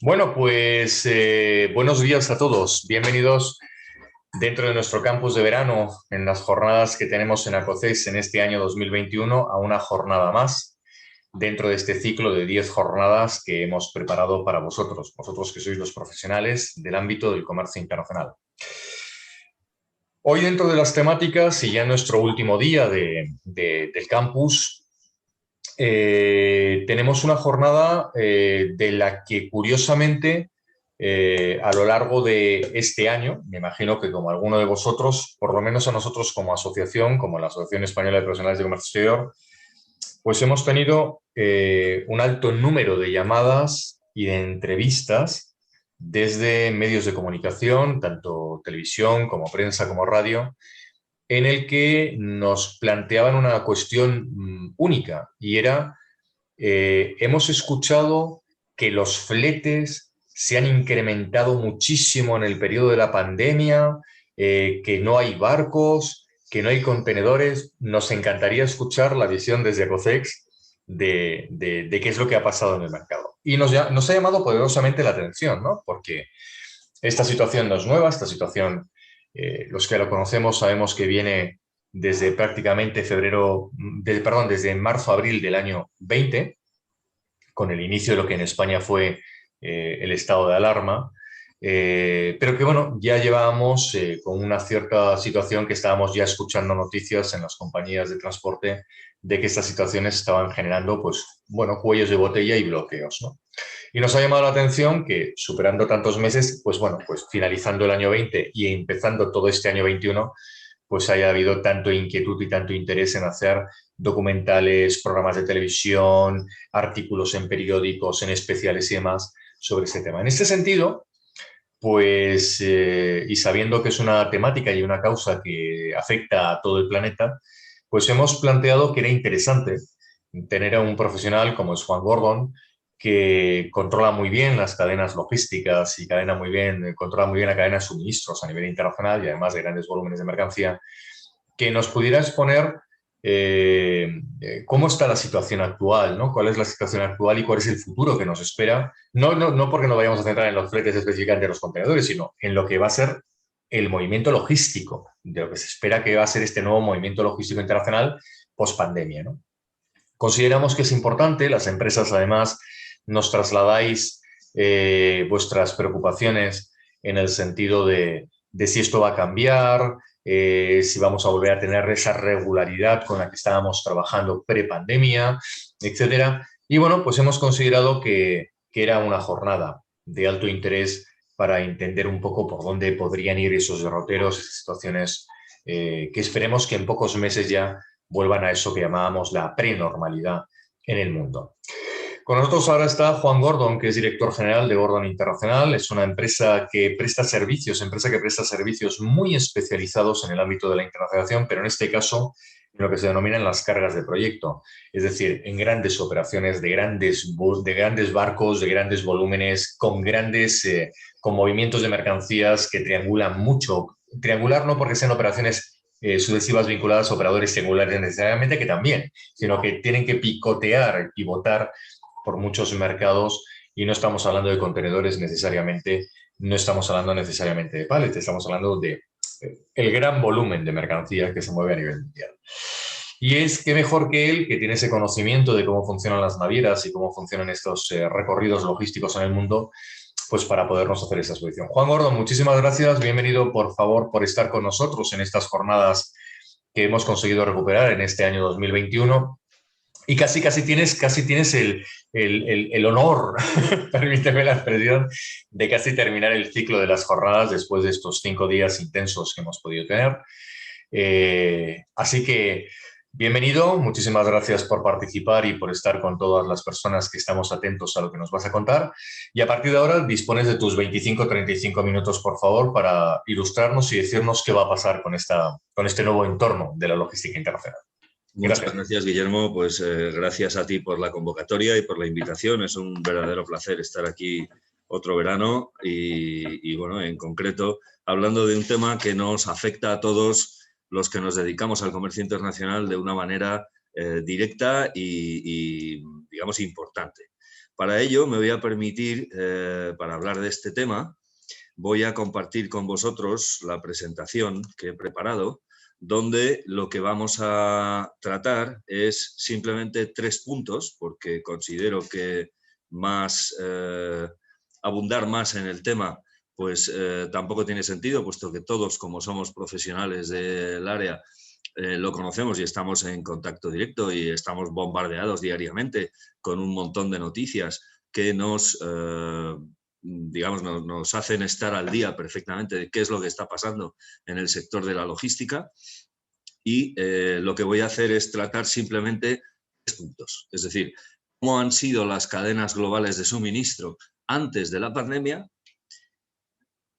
Bueno, pues buenos días a todos. Bienvenidos dentro de nuestro campus de verano en las jornadas que tenemos en ACOCES en este año 2021 a una jornada más dentro de este ciclo de 10 jornadas que hemos preparado para vosotros que sois los profesionales del ámbito del comercio internacional. Hoy dentro de las temáticas y ya nuestro último día del campus, tenemos una jornada de la que curiosamente a lo largo de este año, me imagino que como alguno de vosotros, por lo menos a nosotros como asociación, como la Asociación Española de Profesionales de Comercio Exterior, pues hemos tenido un alto número de llamadas y de entrevistas desde medios de comunicación, tanto televisión como prensa como radio, en el que nos planteaban una cuestión única y era, hemos escuchado que los fletes se han incrementado muchísimo en el periodo de la pandemia, que no hay barcos, que no hay contenedores. Nos encantaría escuchar la visión desde Acocex de qué es lo que ha pasado en el mercado. Y nos ha llamado poderosamente la atención, ¿no? Porque esta situación no es nueva, esta situación, los que lo conocemos sabemos que viene desde prácticamente desde marzo-abril del año 20, con el inicio de lo que en España fue el estado de alarma, pero que bueno, ya llevábamos con una cierta situación que estábamos ya escuchando noticias en las compañías de transporte de que estas situaciones estaban generando, pues, bueno, cuellos de botella y bloqueos, ¿no? Y nos ha llamado la atención que superando tantos meses, pues bueno, pues finalizando el año 20 y empezando todo este año 21, pues haya habido tanto inquietud y tanto interés en hacer documentales, programas de televisión, artículos en periódicos, en especiales y demás sobre ese tema. En este sentido, pues, y sabiendo que es una temática y una causa que afecta a todo el planeta, pues hemos planteado que era interesante tener a un profesional como es Juan Gordon, que controla muy bien las cadenas logísticas y controla muy bien la cadena de suministros a nivel internacional y además de grandes volúmenes de mercancía, que nos pudiera exponer cómo está la situación actual, ¿no? ¿Cuál es la situación actual y cuál es el futuro que nos espera? No porque nos vayamos a centrar en los fletes específicamente de los contenedores, sino en lo que va a ser el movimiento logístico, de lo que se espera que va a ser este nuevo movimiento logístico internacional post-pandemia, ¿no? Consideramos que es importante, las empresas además nos trasladáis vuestras preocupaciones en el sentido de si esto va a cambiar, si vamos a volver a tener esa regularidad con la que estábamos trabajando pre-pandemia, etcétera. Y bueno, pues hemos considerado que era una jornada de alto interés para entender un poco por dónde podrían ir esos derroteros, esas situaciones que esperemos que en pocos meses ya vuelvan a eso que llamábamos la prenormalidad en el mundo. Con nosotros ahora está Juan Gordon, que es director general de Gordon Internacional. Es una empresa que presta servicios muy especializados en el ámbito de la internacionalización, pero en este caso en lo que se denominan las cargas de proyecto. Es decir, en grandes operaciones de grandes barcos, de grandes volúmenes, con movimientos de mercancías que triangulan mucho. Triangular no porque sean operaciones sucesivas vinculadas a operadores triangulares necesariamente, que también, sino que tienen que picotear, pivotar por muchos mercados y no estamos hablando de contenedores necesariamente, no estamos hablando necesariamente de pallets, estamos hablando de el gran volumen de mercancías que se mueve a nivel mundial. Y es que mejor que él, que tiene ese conocimiento de cómo funcionan las navieras y cómo funcionan estos recorridos logísticos en el mundo, pues para podernos hacer esta exposición. Juan Gordon, muchísimas gracias. Bienvenido, por favor, por estar con nosotros en estas jornadas que hemos conseguido recuperar en este año 2021. Y casi tienes el honor, permíteme la expresión, de casi terminar el ciclo de las jornadas después de estos 5 días intensos que hemos podido tener. Así que bienvenido, muchísimas gracias por participar y por estar con todas las personas que estamos atentos a lo que nos vas a contar. Y a partir de ahora dispones de tus 25-35 minutos, por favor, para ilustrarnos y decirnos qué va a pasar con este nuevo entorno de la logística internacional. Muchas gracias, Guillermo. Pues gracias a ti por la convocatoria y por la invitación. Es un verdadero placer estar aquí otro verano y bueno, en concreto, hablando de un tema que nos afecta a todos los que nos dedicamos al comercio internacional de una manera directa y, digamos, importante. Para ello me voy a permitir, para hablar de este tema, voy a compartir con vosotros la presentación que he preparado, donde lo que vamos a tratar es simplemente 3 puntos, porque considero que abundar más en el tema pues tampoco tiene sentido, puesto que todos, como somos profesionales del área, lo conocemos y estamos en contacto directo y estamos bombardeados diariamente con un montón de noticias que nos hacen estar al día perfectamente de qué es lo que está pasando en el sector de la logística. Y lo que voy a hacer es tratar simplemente 3 puntos. Es decir, cómo han sido las cadenas globales de suministro antes de la pandemia,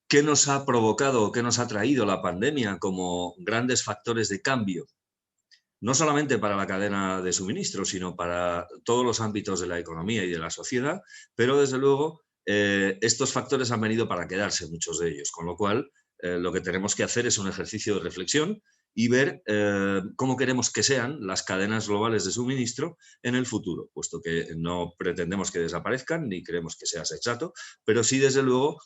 qué nos ha provocado o qué nos ha traído la pandemia como grandes factores de cambio, no solamente para la cadena de suministro, sino para todos los ámbitos de la economía y de la sociedad, pero desde luego estos factores han venido para quedarse, muchos de ellos, con lo cual lo que tenemos que hacer es un ejercicio de reflexión y ver cómo queremos que sean las cadenas globales de suministro en el futuro, puesto que no pretendemos que desaparezcan ni queremos que sea sensato, pero sí, desde luego,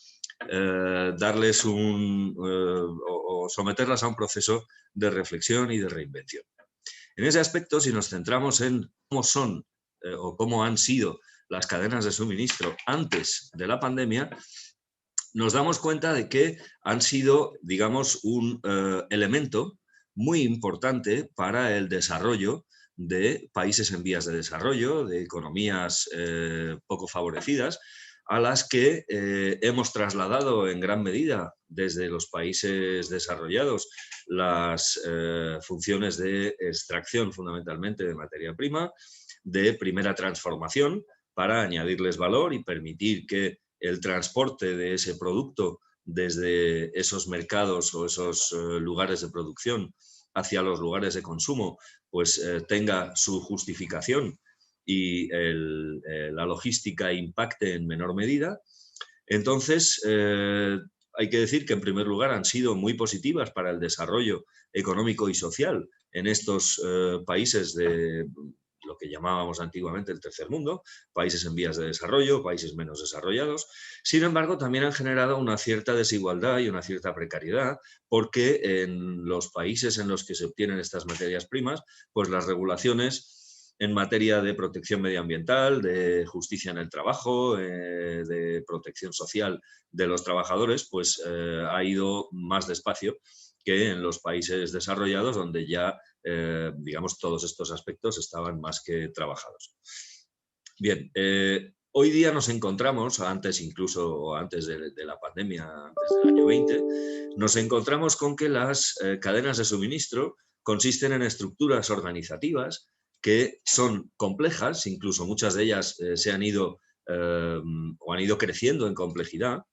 darles o someterlas a un proceso de reflexión y de reinvención. En ese aspecto, si nos centramos en cómo son o cómo han sido las cadenas de suministro antes de la pandemia, nos damos cuenta de que han sido, digamos, un elemento muy importante para el desarrollo de países en vías de desarrollo, de economías poco favorecidas, a las que hemos trasladado en gran medida desde los países desarrollados las funciones de extracción fundamentalmente de materia prima, de primera transformación para añadirles valor y permitir que el transporte de ese producto desde esos mercados o esos lugares de producción hacia los lugares de consumo pues tenga su justificación y la logística impacte en menor medida. Entonces, hay que decir que en primer lugar han sido muy positivas para el desarrollo económico y social en estos países de lo que llamábamos antiguamente el tercer mundo, países en vías de desarrollo, países menos desarrollados. Sin embargo, también han generado una cierta desigualdad y una cierta precariedad, porque en los países en los que se obtienen estas materias primas, pues las regulaciones en materia de protección medioambiental, de justicia en el trabajo, de protección social de los trabajadores, pues ha ido más despacio que en los países desarrollados, donde ya, digamos, todos estos aspectos estaban más que trabajados. Bien, hoy día nos encontramos, antes de la pandemia, antes del año 20, nos encontramos con que las cadenas de suministro consisten en estructuras organizativas que son complejas, incluso muchas de ellas se han ido o han ido creciendo en complejidad,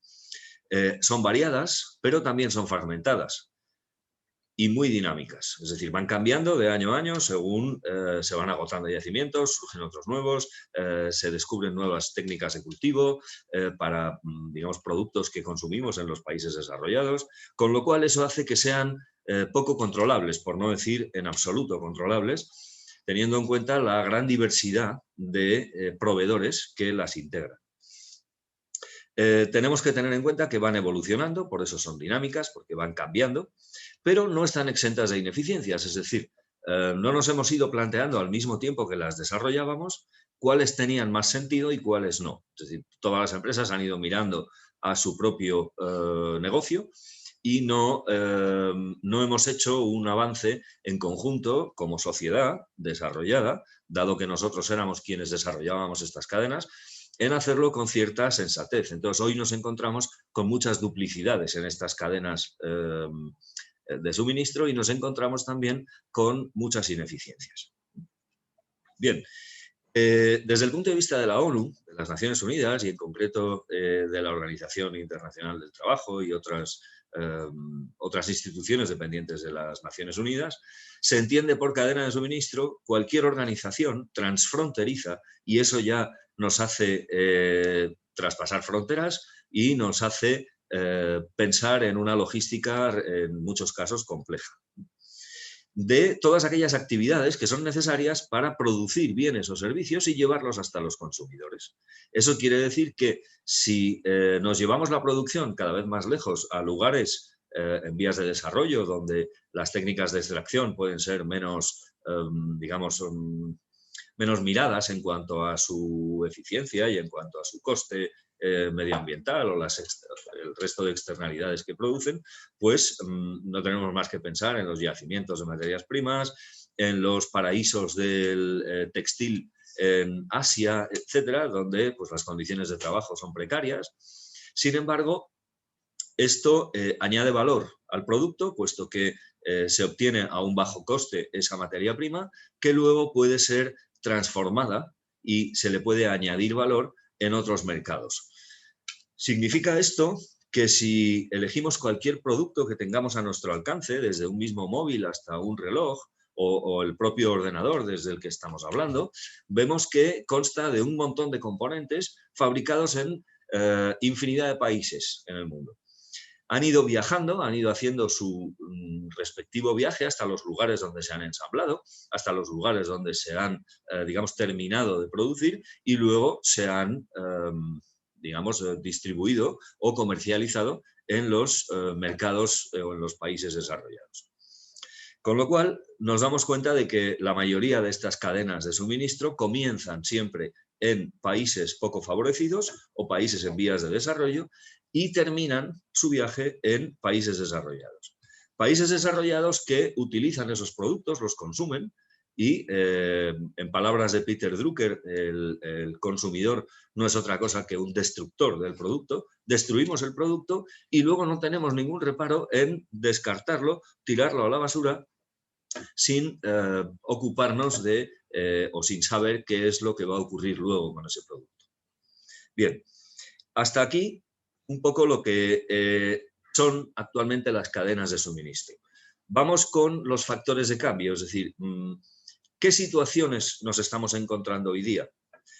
son variadas, pero también son fragmentadas y muy dinámicas. Es decir, van cambiando de año a año según se van agotando yacimientos, surgen otros nuevos, se descubren nuevas técnicas de cultivo para, digamos, productos que consumimos en los países desarrollados, con lo cual eso hace que sean poco controlables, por no decir en absoluto controlables, teniendo en cuenta la gran diversidad de proveedores que las integran. Tenemos que tener en cuenta que van evolucionando, por eso son dinámicas, porque van cambiando, pero no están exentas de ineficiencias, es decir, no nos hemos ido planteando al mismo tiempo que las desarrollábamos cuáles tenían más sentido y cuáles no. Es decir, todas las empresas han ido mirando a su propio negocio y no hemos hecho un avance en conjunto como sociedad desarrollada, dado que nosotros éramos quienes desarrollábamos estas cadenas, en hacerlo con cierta sensatez. Entonces, hoy nos encontramos con muchas duplicidades en estas cadenas de suministro y nos encontramos también con muchas ineficiencias. Bien, desde el punto de vista de la ONU, de las Naciones Unidas y en concreto de la Organización Internacional del Trabajo y otras instituciones dependientes de las Naciones Unidas, se entiende por cadena de suministro cualquier organización transfronteriza, y eso ya nos hace traspasar fronteras y nos hace pensar en una logística en muchos casos compleja. de todas aquellas actividades que son necesarias para producir bienes o servicios y llevarlos hasta los consumidores. Eso quiere decir que si nos llevamos la producción cada vez más lejos a lugares en vías de desarrollo, donde las técnicas de extracción pueden ser menos, digamos, menos miradas en cuanto a su eficiencia y en cuanto a su coste medioambiental o el resto de externalidades que producen, pues no tenemos más que pensar en los yacimientos de materias primas, en los paraísos del textil en Asia, etcétera, donde pues, las condiciones de trabajo son precarias. Sin embargo, esto añade valor al producto, puesto que se obtiene a un bajo coste esa materia prima, que luego puede ser transformada y se le puede añadir valor en otros mercados. Significa esto que si elegimos cualquier producto que tengamos a nuestro alcance, desde un mismo móvil hasta un reloj o el propio ordenador desde el que estamos hablando, vemos que consta de un montón de componentes fabricados en infinidad de países en el mundo. Han ido viajando, han ido haciendo su respectivo viaje hasta los lugares donde se han ensamblado, hasta los lugares donde se han, digamos, terminado de producir y luego se han, digamos, distribuido o comercializado en los mercados o en los países desarrollados. Con lo cual, nos damos cuenta de que la mayoría de estas cadenas de suministro comienzan siempre en países poco favorecidos o países en vías de desarrollo y terminan su viaje en países desarrollados. Países desarrollados que utilizan esos productos, los consumen y, en palabras de Peter Drucker, el consumidor no es otra cosa que un destructor del producto. Destruimos el producto y luego no tenemos ningún reparo en descartarlo, tirarlo a la basura sin ocuparnos de o sin saber qué es lo que va a ocurrir luego con ese producto. Bien, hasta aquí un poco lo que son actualmente las cadenas de suministro. Vamos con los factores de cambio, es decir, ¿qué situaciones nos estamos encontrando hoy día?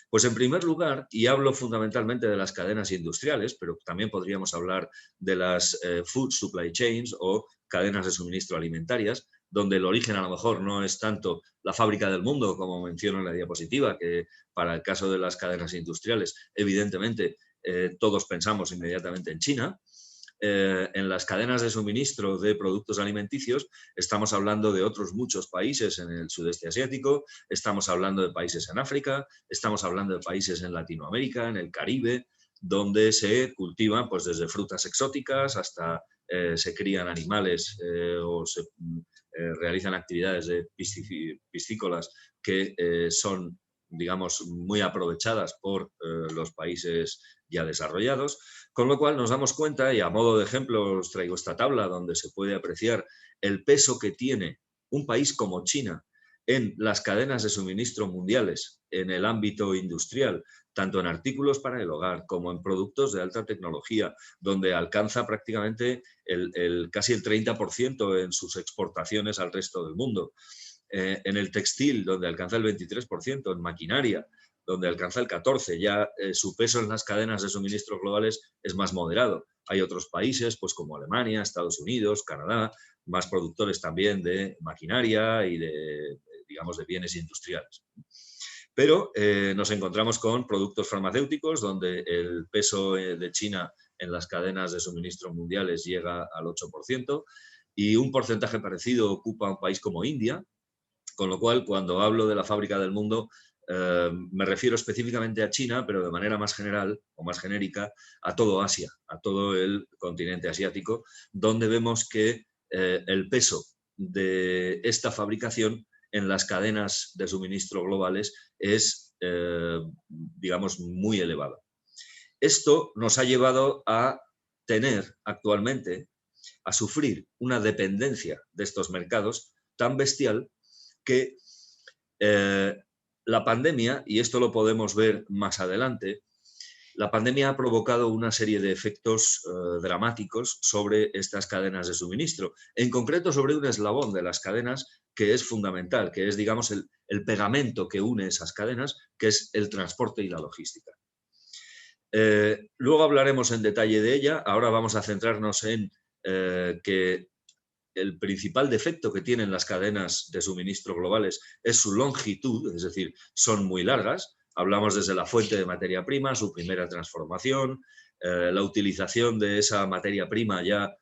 Pues en primer lugar, y hablo fundamentalmente de las cadenas industriales, pero también podríamos hablar de las food supply chains o cadenas de suministro alimentarias, donde el origen a lo mejor no es tanto la fábrica del mundo, como menciono en la diapositiva, que para el caso de las cadenas industriales, evidentemente, todos pensamos inmediatamente en China. En las cadenas de suministro de productos alimenticios estamos hablando de otros muchos países en el sudeste asiático, estamos hablando de países en África, estamos hablando de países en Latinoamérica, en el Caribe, donde se cultivan pues, desde frutas exóticas hasta se crían animales o se realizan actividades de piscícolas que son, digamos, muy aprovechadas por los países ya desarrollados, con lo cual nos damos cuenta, y a modo de ejemplo os traigo esta tabla donde se puede apreciar el peso que tiene un país como China en las cadenas de suministro mundiales, en el ámbito industrial, tanto en artículos para el hogar como en productos de alta tecnología, donde alcanza prácticamente casi el 30% en sus exportaciones al resto del mundo. En el textil, donde alcanza el 23%, en maquinaria, donde alcanza el 14%, ya su peso en las cadenas de suministro globales es más moderado. Hay otros países, pues como Alemania, Estados Unidos, Canadá, más productores también de maquinaria y de, digamos, de bienes industriales. Pero nos encontramos con productos farmacéuticos, donde el peso de China en las cadenas de suministro mundiales llega al 8%, y un porcentaje parecido ocupa un país como India, con lo cual, cuando hablo de la fábrica del mundo, me refiero específicamente a China, pero de manera más general o más genérica a todo Asia, a todo el continente asiático, donde vemos que el peso de esta fabricación en las cadenas de suministro globales es, digamos, muy elevado. Esto nos ha llevado a tener actualmente, a sufrir una dependencia de estos mercados tan bestial que la pandemia, y esto lo podemos ver más adelante, la pandemia ha provocado una serie de efectos dramáticos sobre estas cadenas de suministro, en concreto sobre un eslabón de las cadenas que es fundamental, que es, digamos, el pegamento que une esas cadenas, que es el transporte y la logística. Luego hablaremos en detalle de ella, ahora vamos a centrarnos en que el principal defecto que tienen las cadenas de suministro globales es su longitud, es decir, son muy largas. Hablamos desde la fuente de materia prima, su primera transformación, la utilización de esa materia prima ya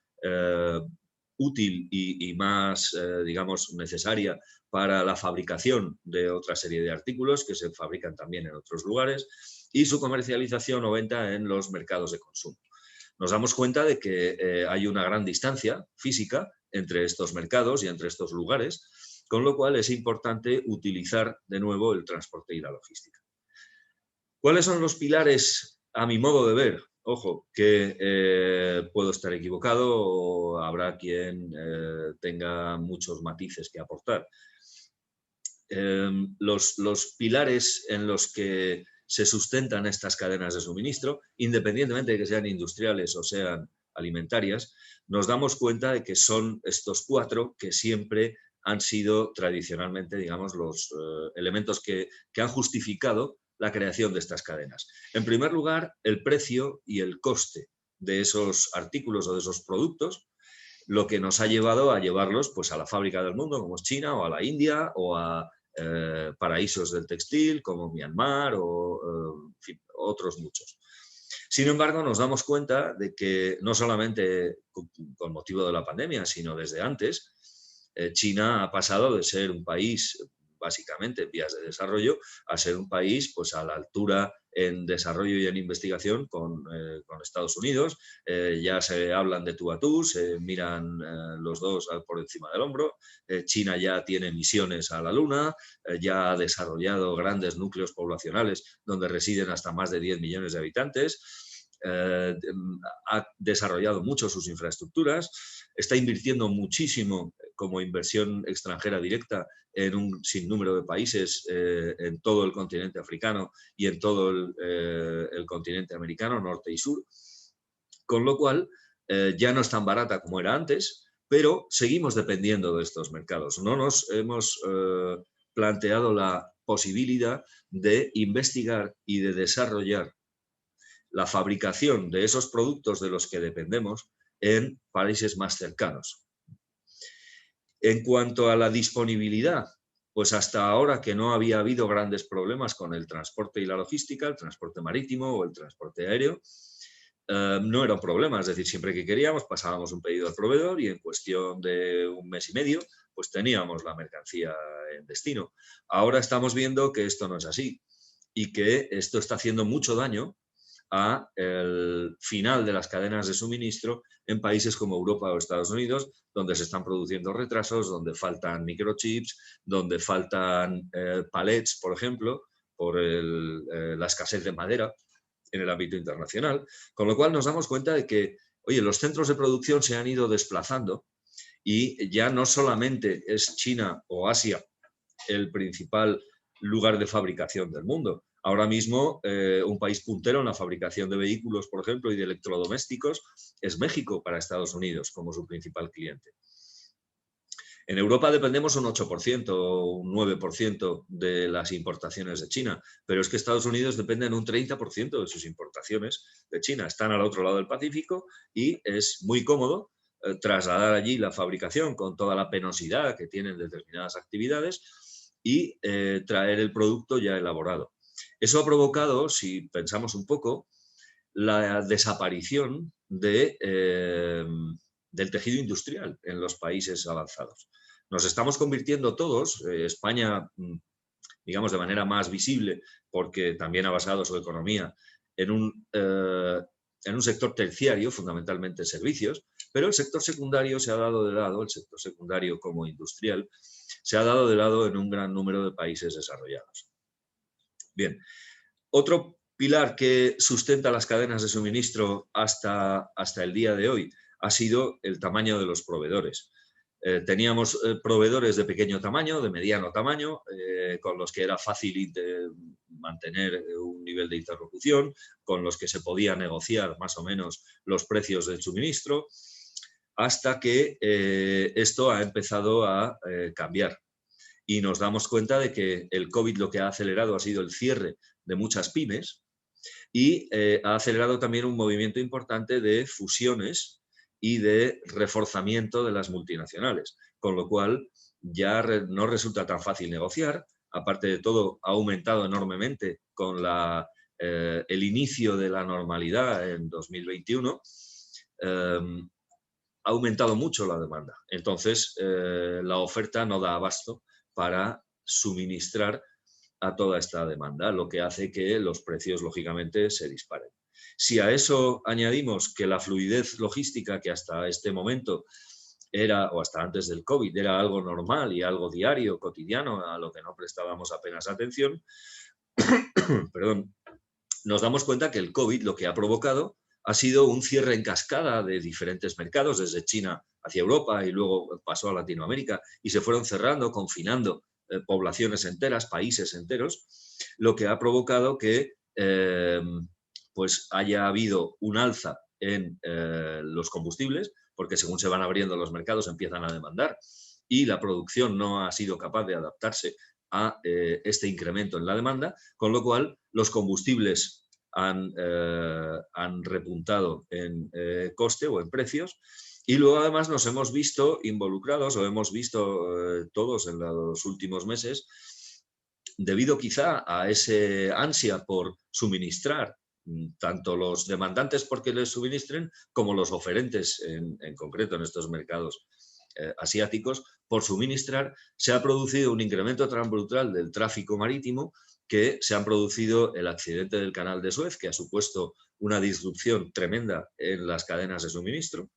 útil y más, digamos, necesaria para la fabricación de otra serie de artículos que se fabrican también en otros lugares, y su comercialización o venta en los mercados de consumo. Nos damos cuenta de que hay una gran distancia física entre estos mercados y entre estos lugares, con lo cual es importante utilizar de nuevo el transporte y la logística. ¿Cuáles son los pilares, a mi modo de ver? Ojo, que puedo estar equivocado o habrá quien tenga muchos matices que aportar. Los pilares en los que se sustentan estas cadenas de suministro, independientemente de que sean industriales o sean alimentarias, nos damos cuenta de que son estos 4 que siempre han sido tradicionalmente, digamos, los elementos que han justificado la creación de estas cadenas. En primer lugar, el precio y el coste de esos artículos o de esos productos, lo que nos ha llevado a llevarlos pues, a la fábrica del mundo, como es China, o a la India, o a paraísos del textil, como Myanmar, o en fin, otros muchos. Sin embargo, nos damos cuenta de que no solamente con motivo de la pandemia, sino desde antes, China ha pasado de ser un país básicamente en vías de desarrollo, a ser un país pues, a la altura en desarrollo y en investigación con Estados Unidos. Ya se hablan de tú a tú, se miran los dos por encima del hombro. China ya tiene misiones a la Luna, ya ha desarrollado grandes núcleos poblacionales donde residen hasta más de 10 millones de habitantes. Ha desarrollado mucho sus infraestructuras, está invirtiendo muchísimo como inversión extranjera directa en un sinnúmero de países en todo el continente africano y en todo el continente americano, norte y sur, con lo cual ya no es tan barata como era antes, pero seguimos dependiendo de estos mercados. No nos hemos planteado la posibilidad de investigar y de desarrollar la fabricación de esos productos de los que dependemos en países más cercanos. En cuanto a la disponibilidad, pues hasta ahora que no había habido grandes problemas con el transporte y la logística, el transporte marítimo o el transporte aéreo, no era un problema, es decir, siempre que queríamos pasábamos un pedido al proveedor y en cuestión de un mes y medio pues teníamos la mercancía en destino. Ahora estamos viendo que esto no es así y que esto está haciendo mucho daño a el final de las cadenas de suministro en países como Europa o Estados Unidos, donde se están produciendo retrasos, donde faltan microchips, donde faltan palets, por ejemplo, por la escasez de madera en el ámbito internacional, con lo cual nos damos cuenta de que, oye, los centros de producción se han ido desplazando y ya no solamente es China o Asia el principal lugar de fabricación del mundo. Ahora mismo, un país puntero en la fabricación de vehículos, por ejemplo, y de electrodomésticos, es México para Estados Unidos como su principal cliente. En Europa dependemos un 8% o un 9% de las importaciones de China, pero es que Estados Unidos depende en un 30% de sus importaciones de China. Están al otro lado del Pacífico y es muy cómodo trasladar allí la fabricación con toda la penosidad que tienen determinadas actividades y traer el producto ya elaborado. Eso ha provocado, si pensamos un poco, la desaparición del tejido industrial en los países avanzados. Nos estamos convirtiendo todos, España, digamos, de manera más visible, porque también ha basado su economía en un sector terciario, fundamentalmente servicios, pero el sector secundario se ha dado de lado, el sector secundario como industrial, se ha dado de lado en un gran número de países desarrollados. Bien, otro pilar que sustenta las cadenas de suministro hasta el día de hoy ha sido el tamaño de los proveedores. Teníamos proveedores de pequeño tamaño, de mediano tamaño, con los que era fácil mantener un nivel de interlocución, con los que se podía negociar más o menos los precios del suministro, hasta que esto ha empezado a cambiar. Y nos damos cuenta de que el COVID lo que ha acelerado ha sido el cierre de muchas pymes y ha acelerado también un movimiento importante de fusiones y de reforzamiento de las multinacionales, con lo cual ya no resulta tan fácil negociar. Aparte de todo, ha aumentado enormemente con el inicio de la normalidad en 2021. Ha aumentado mucho la demanda. Entonces, la oferta no da abasto para suministrar a toda esta demanda, lo que hace que los precios, lógicamente, se disparen. Si a eso añadimos que la fluidez logística, que hasta este momento era, o hasta antes del COVID, era algo normal y algo diario, cotidiano, a lo que no prestábamos apenas atención, perdón, nos damos cuenta que el COVID lo que ha provocado ha sido un cierre en cascada de diferentes mercados, desde China hacia Europa y luego pasó a Latinoamérica, y se fueron cerrando, confinando poblaciones enteras, países enteros, lo que ha provocado que pues haya habido un alza en los combustibles, porque según se van abriendo los mercados empiezan a demandar, y la producción no ha sido capaz de adaptarse a este incremento en la demanda, con lo cual los combustibles han repuntado en coste o en precios, y luego además nos hemos visto involucrados, o hemos visto todos en los últimos meses, debido quizá a ese ansia por suministrar, tanto los demandantes porque les suministren, como los oferentes en concreto en estos mercados asiáticos, por suministrar, se ha producido un incremento tan brutal del tráfico marítimo que se han producido el accidente del canal de Suez, que ha supuesto una disrupción tremenda en las cadenas de suministro,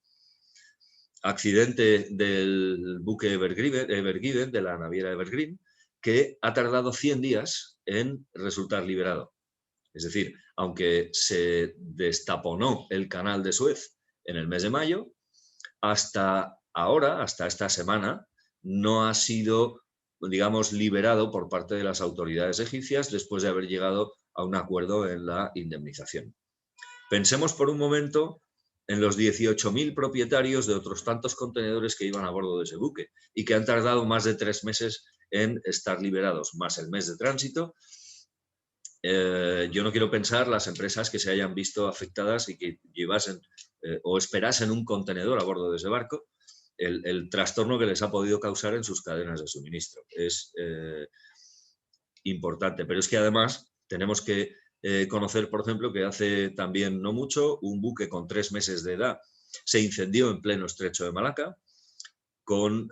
accidente del buque Ever-Given, de la naviera Evergreen, que ha tardado 100 días en resultar liberado. Es decir, aunque se destaponó el canal de Suez en el mes de mayo, hasta ahora, hasta esta semana, no ha sido, digamos, liberado por parte de las autoridades egipcias después de haber llegado a un acuerdo en la indemnización. Pensemos por un momento en los 18.000 propietarios de otros tantos contenedores que iban a bordo de ese buque y que han tardado más de 3 meses en estar liberados, más el mes de tránsito. Yo no quiero pensar las empresas que se hayan visto afectadas y que llevasen o esperasen un contenedor a bordo de ese barco, el trastorno que les ha podido causar en sus cadenas de suministro. Es importante, pero es que además tenemos que conocer, por ejemplo, que hace también no mucho un buque con 3 meses de edad se incendió en pleno estrecho de Malaca con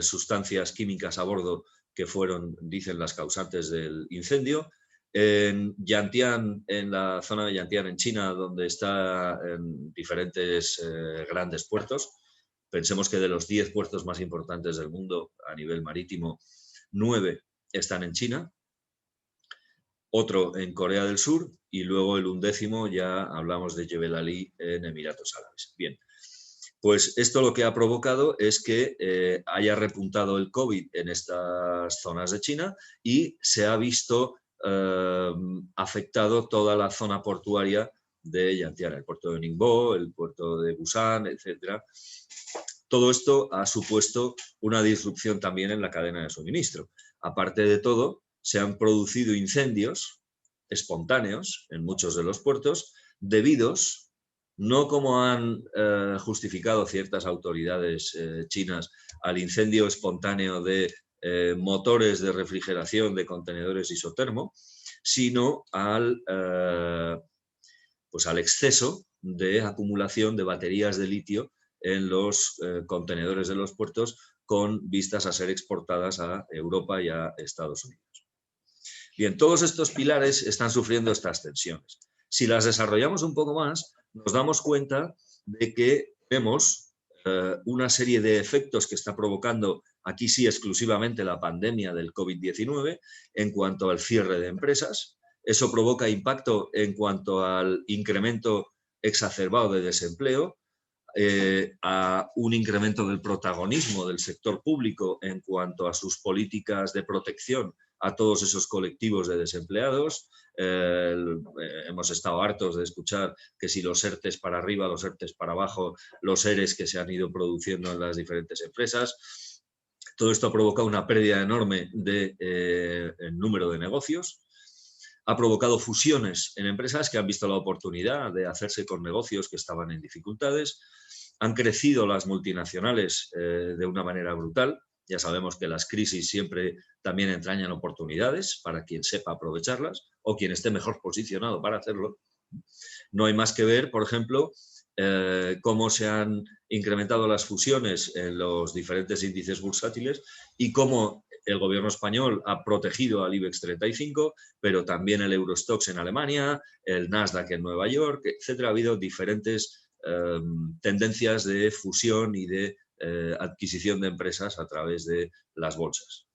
sustancias químicas a bordo que fueron, dicen, las causantes del incendio. En Yantian, en la zona de Yantian, en China, donde está en diferentes grandes puertos, pensemos que de los 10 puertos más importantes del mundo a nivel marítimo, 9 están en China, otro en Corea del Sur y luego el 11º ya hablamos de Jebel Ali en Emiratos Árabes. Bien, pues esto lo que ha provocado es que haya repuntado el COVID en estas zonas de China y se ha visto afectado toda la zona portuaria de Yantian, el puerto de Ningbo, el puerto de Busan, etc. Todo esto ha supuesto una disrupción también en la cadena de suministro. Aparte de todo, se han producido incendios espontáneos en muchos de los puertos, debidos, no como han justificado ciertas autoridades chinas, al incendio espontáneo de motores de refrigeración de contenedores isotermo, sino pues al exceso de acumulación de baterías de litio en los contenedores de los puertos, con vistas a ser exportadas a Europa y a Estados Unidos. Bien, todos estos pilares están sufriendo estas tensiones. Si las desarrollamos un poco más, nos damos cuenta de que vemos una serie de efectos que está provocando, aquí sí exclusivamente la pandemia del COVID-19, en cuanto al cierre de empresas. Eso provoca impacto en cuanto al incremento exacerbado de desempleo, a un incremento del protagonismo del sector público en cuanto a sus políticas de protección a todos esos colectivos de desempleados. Hemos estado hartos de escuchar que si los ERTEs para arriba, los ERTEs para abajo, los EREs que se han ido produciendo en las diferentes empresas. Todo esto ha provocado una pérdida enorme de número de negocios. Ha provocado fusiones en empresas que han visto la oportunidad de hacerse con negocios que estaban en dificultades. Han crecido las multinacionales de una manera brutal. Ya sabemos que las crisis siempre también entrañan oportunidades para quien sepa aprovecharlas o quien esté mejor posicionado para hacerlo. No hay más que ver, por ejemplo, cómo se han incrementado las fusiones en los diferentes índices bursátiles y cómo el gobierno español ha protegido al IBEX 35, pero también el Eurostoxx en Alemania, el Nasdaq en Nueva York, etcétera. Ha habido diferentes tendencias de fusión y de adquisición de empresas a través de las bolsas.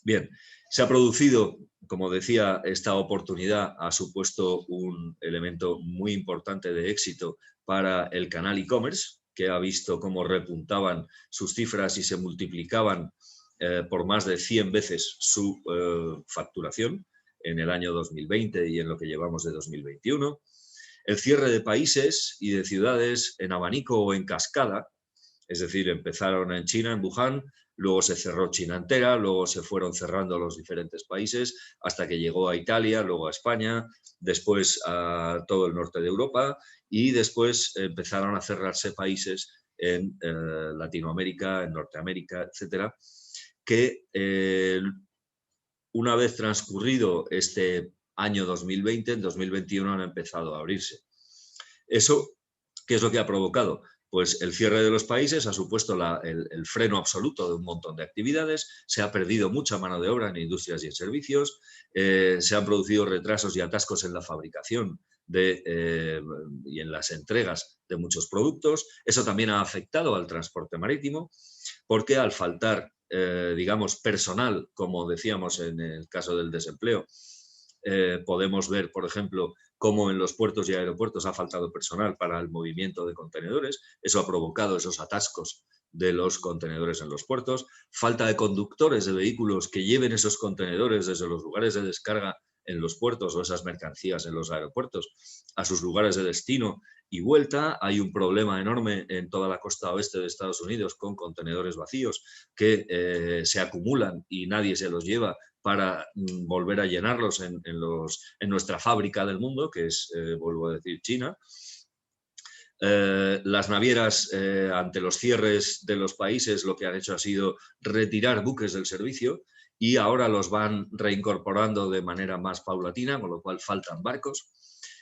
Bien, se ha producido, como decía, esta oportunidad ha supuesto un elemento muy importante de éxito para el canal e-commerce, que ha visto cómo repuntaban sus cifras y se multiplicaban por más de 100 veces su facturación en el año 2020 y en lo que llevamos de 2021. El cierre de países y de ciudades en abanico o en cascada, es decir, empezaron en China, en Wuhan, luego se cerró China entera, luego se fueron cerrando los diferentes países hasta que llegó a Italia, luego a España, después a todo el norte de Europa y después empezaron a cerrarse países en Latinoamérica, en Norteamérica, etcétera, que una vez transcurrido este año 2020, en 2021 han empezado a abrirse. ¿Eso qué es lo que ha provocado? Pues el cierre de los países ha supuesto el freno absoluto de un montón de actividades, se ha perdido mucha mano de obra en industrias y en servicios, se han producido retrasos y atascos en la fabricación y en las entregas de muchos productos. Eso también ha afectado al transporte marítimo, porque al faltar, digamos, personal, como decíamos en el caso del desempleo, podemos ver, por ejemplo, cómo en los puertos y aeropuertos ha faltado personal para el movimiento de contenedores. Eso ha provocado esos atascos de los contenedores en los puertos. Falta de conductores de vehículos que lleven esos contenedores desde los lugares de descarga en los puertos o esas mercancías en los aeropuertos a sus lugares de destino y vuelta. Hay un problema enorme en toda la costa oeste de Estados Unidos con contenedores vacíos que se acumulan y nadie se los lleva para volver a llenarlos en nuestra fábrica del mundo, que es, vuelvo a decir, China. Las navieras, ante los cierres de los países, lo que han hecho ha sido retirar buques del servicio y ahora los van reincorporando de manera más paulatina, con lo cual faltan barcos.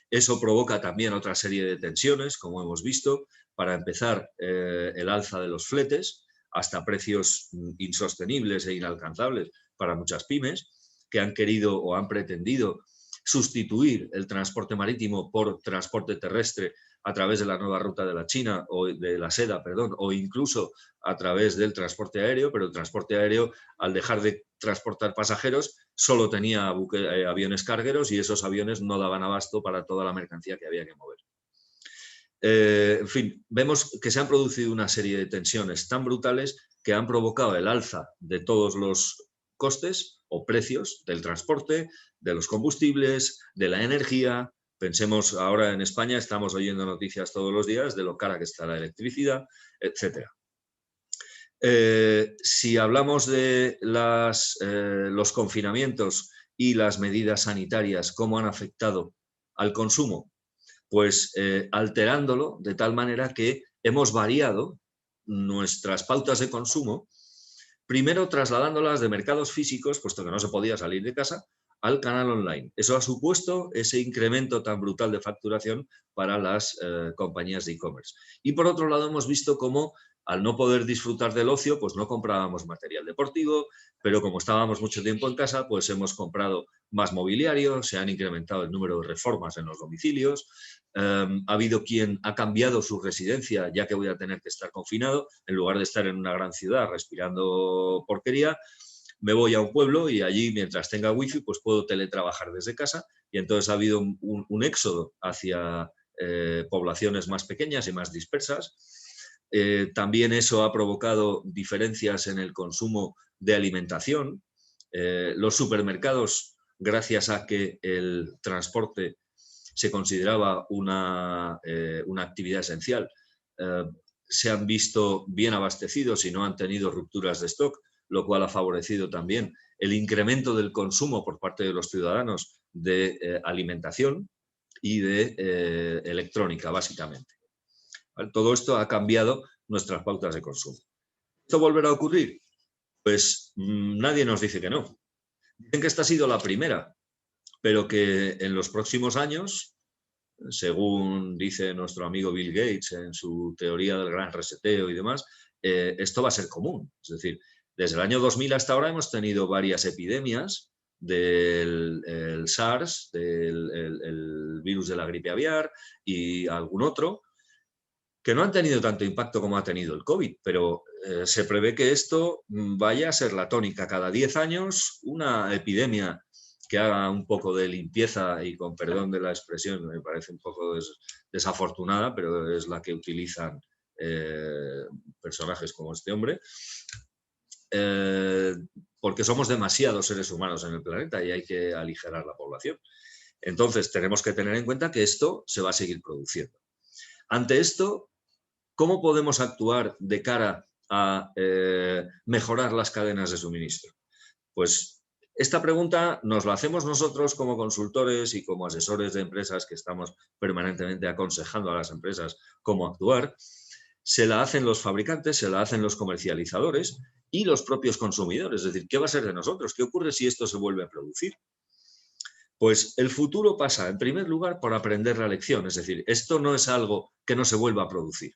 Eso provoca también otra serie de tensiones, como hemos visto. Para empezar, el alza de los fletes hasta precios insostenibles e inalcanzables para muchas pymes que han querido o han pretendido sustituir el transporte marítimo por transporte terrestre a través de la nueva ruta de la China o de la seda, perdón, o incluso a través del transporte aéreo, pero el transporte aéreo, al dejar de transportar pasajeros, solo tenía aviones cargueros y esos aviones no daban abasto para toda la mercancía que había que mover. En fin, vemos que se han producido una serie de tensiones tan brutales que han provocado el alza de todos los costes o precios del transporte, de los combustibles, de la energía. Pensemos ahora en España, estamos oyendo noticias todos los días de lo cara que está la electricidad, etc. Si hablamos de los confinamientos y las medidas sanitarias, ¿cómo han afectado al consumo? Pues alterándolo de tal manera que hemos variado nuestras pautas de consumo, primero trasladándolas de mercados físicos, puesto que no se podía salir de casa, al canal online. Eso ha supuesto ese incremento tan brutal de facturación para las compañías de e-commerce. Y por otro lado hemos visto cómo al no poder disfrutar del ocio, pues no comprábamos material deportivo, pero como estábamos mucho tiempo en casa, pues hemos comprado más mobiliario, se han incrementado el número de reformas en los domicilios, ha habido quien ha cambiado su residencia, ya que voy a tener que estar confinado, en lugar de estar en una gran ciudad respirando porquería, me voy a un pueblo y allí, mientras tenga wifi, pues puedo teletrabajar desde casa y entonces ha habido un éxodo hacia poblaciones más pequeñas y más dispersas. También eso ha provocado diferencias en el consumo de alimentación. Los supermercados, gracias a que el transporte se consideraba una actividad esencial, se han visto bien abastecidos y no han tenido rupturas de stock, lo cual ha favorecido también el incremento del consumo por parte de los ciudadanos de alimentación y de electrónica, básicamente. ¿vale? Todo esto ha cambiado nuestras pautas de consumo. ¿Esto volverá a ocurrir? Pues nadie nos dice que no. Dicen que esta ha sido la primera, pero que en los próximos años, según dice nuestro amigo Bill Gates en su teoría del gran reseteo y demás, esto va a ser común. Es decir, desde el año 2000 hasta ahora hemos tenido varias epidemias del SARS, el virus de la gripe aviar y algún otro, que no han tenido tanto impacto como ha tenido el COVID, pero se prevé que esto vaya a ser la tónica. Cada 10 años, una epidemia que haga un poco de limpieza, y con perdón de la expresión, me parece un poco desafortunada, pero es la que utilizan personajes como este hombre, porque somos demasiados seres humanos en el planeta y hay que aligerar la población. Entonces, tenemos que tener en cuenta que esto se va a seguir produciendo. Ante esto, ¿cómo podemos actuar de cara a mejorar las cadenas de suministro? Pues esta pregunta nos la hacemos nosotros como consultores y como asesores de empresas que estamos permanentemente aconsejando a las empresas cómo actuar. Se la hacen los fabricantes, se la hacen los comercializadores y los propios consumidores. Es decir, ¿qué va a ser de nosotros? ¿Qué ocurre si esto se vuelve a producir? Pues el futuro pasa, en primer lugar, por aprender la lección. Es decir, esto no es algo que no se vuelva a producir.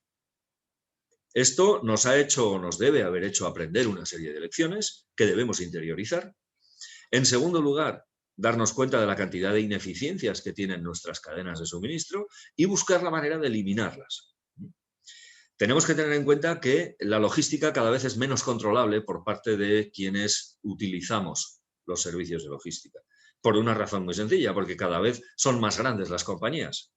Esto nos ha hecho o nos debe haber hecho aprender una serie de lecciones que debemos interiorizar. En segundo lugar, darnos cuenta de la cantidad de ineficiencias que tienen nuestras cadenas de suministro y buscar la manera de eliminarlas. Tenemos que tener en cuenta que la logística cada vez es menos controlable por parte de quienes utilizamos los servicios de logística. Por una razón muy sencilla, porque cada vez son más grandes las compañías.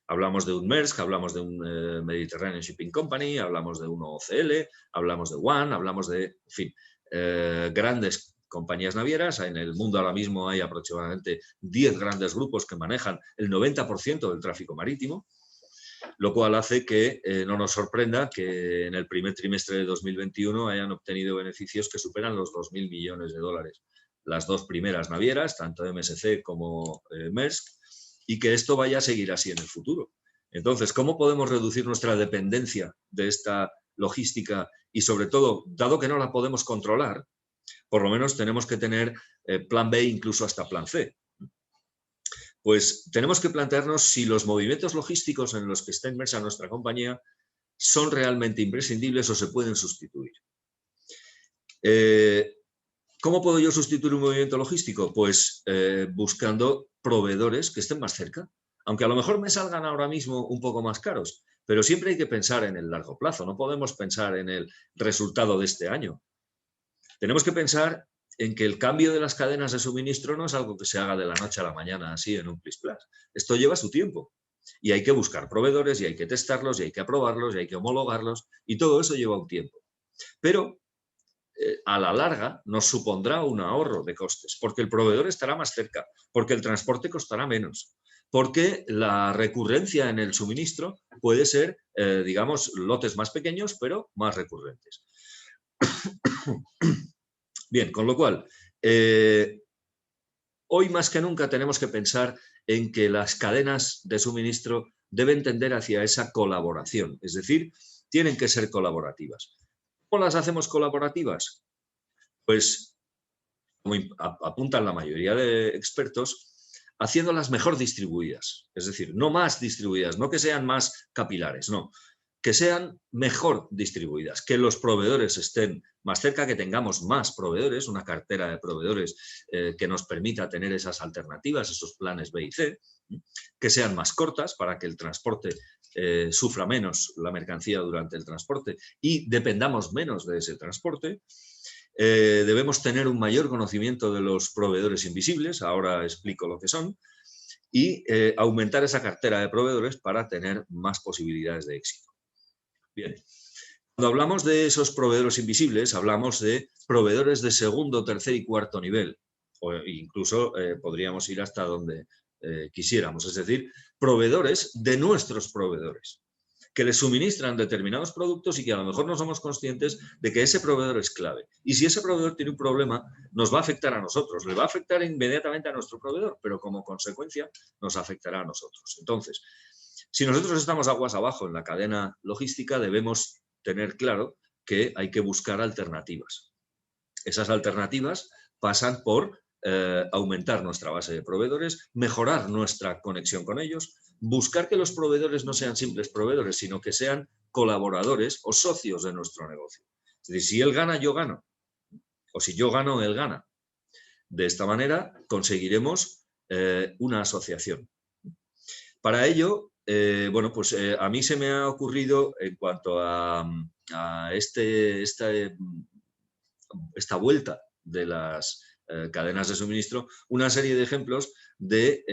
Hablamos de un Maersk, hablamos de un Mediterranean Shipping Company, hablamos de un OCL, hablamos de One, hablamos de, en fin, grandes compañías navieras. En el mundo ahora mismo hay aproximadamente 10 grandes grupos que manejan el 90% del tráfico marítimo, lo cual hace que no nos sorprenda que en el primer trimestre de 2021 hayan obtenido beneficios que superan los 2.000 millones de dólares. Las dos primeras navieras, tanto MSC como Maersk, y que esto vaya a seguir así en el futuro. Entonces, ¿cómo podemos reducir nuestra dependencia de esta logística? Y sobre todo, dado que no la podemos controlar, por lo menos tenemos que tener plan B, incluso hasta plan C. Pues tenemos que plantearnos si los movimientos logísticos en los que está inmersa nuestra compañía son realmente imprescindibles o se pueden sustituir. ¿Cómo puedo yo sustituir un movimiento logístico? Pues buscando proveedores que estén más cerca, aunque a lo mejor me salgan ahora mismo un poco más caros, pero siempre hay que pensar en el largo plazo, no podemos pensar en el resultado de este año. Tenemos que pensar en que el cambio de las cadenas de suministro no es algo que se haga de la noche a la mañana así en un plis-plas. Esto lleva su tiempo y hay que buscar proveedores y hay que testarlos y hay que aprobarlos y hay que homologarlos y todo eso lleva un tiempo. Pero a la larga nos supondrá un ahorro de costes porque el proveedor estará más cerca, porque el transporte costará menos, porque la recurrencia en el suministro puede ser, digamos, lotes más pequeños pero más recurrentes. Bien, con lo cual, hoy más que nunca tenemos que pensar en que las cadenas de suministro deben tender hacia esa colaboración, es decir, tienen que ser colaborativas. ¿Cómo las hacemos colaborativas? Pues, como apuntan la mayoría de expertos, haciéndolas mejor distribuidas, es decir, no más distribuidas, no que sean más capilares, no, que sean mejor distribuidas, que los proveedores estén más cerca, que tengamos más proveedores, una cartera de proveedores que nos permita tener esas alternativas, esos planes B y C, que sean más cortas para que el transporte sufra menos la mercancía durante el transporte y dependamos menos de ese transporte. Debemos tener un mayor conocimiento de los proveedores invisibles, ahora explico lo que son, y aumentar esa cartera de proveedores para tener más posibilidades de éxito. Bien, cuando hablamos de esos proveedores invisibles, hablamos de proveedores de segundo, tercer y cuarto nivel, o incluso podríamos ir hasta donde quisiéramos, es decir, proveedores de nuestros proveedores, que les suministran determinados productos y que a lo mejor no somos conscientes de que ese proveedor es clave. Y si ese proveedor tiene un problema, nos va a afectar a nosotros, le va a afectar inmediatamente a nuestro proveedor, pero como consecuencia nos afectará a nosotros. Entonces, Si nosotros estamos aguas abajo en la cadena logística, debemos tener claro que hay que buscar alternativas. Esas alternativas pasan por aumentar nuestra base de proveedores, mejorar nuestra conexión con ellos, buscar que los proveedores no sean simples proveedores, sino que sean colaboradores o socios de nuestro negocio. Es decir, si él gana, yo gano. O si yo gano, él gana. De esta manera conseguiremos una asociación. Para ello, bueno, pues a mí se me ha ocurrido, en cuanto a esta vuelta de las cadenas de suministro, una serie de ejemplos de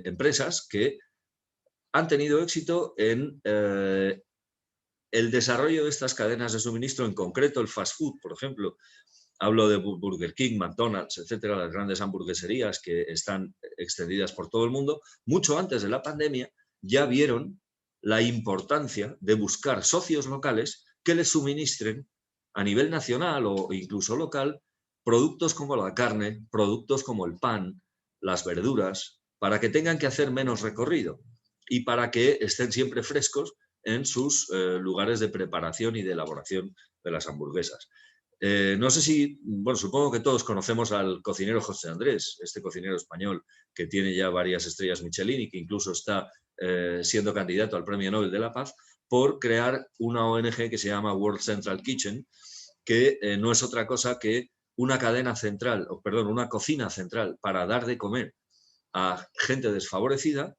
empresas que han tenido éxito en el desarrollo de estas cadenas de suministro, en concreto el fast food, por ejemplo. Hablo de Burger King, McDonald's, etcétera, las grandes hamburgueserías que están extendidas por todo el mundo. Mucho antes de la pandemia ya vieron la importancia de buscar socios locales que les suministren a nivel nacional o incluso local productos como la carne, productos como el pan, las verduras, para que tengan que hacer menos recorrido y para que estén siempre frescos en sus lugares de preparación y de elaboración de las hamburguesas. No sé si, bueno, supongo que todos conocemos al cocinero José Andrés, este cocinero español que tiene ya varias estrellas Michelin y que incluso está siendo candidato al Premio Nobel de la Paz por crear una ONG que se llama World Central Kitchen, que no es otra cosa que una cadena central, o perdón, una cocina central para dar de comer a gente desfavorecida,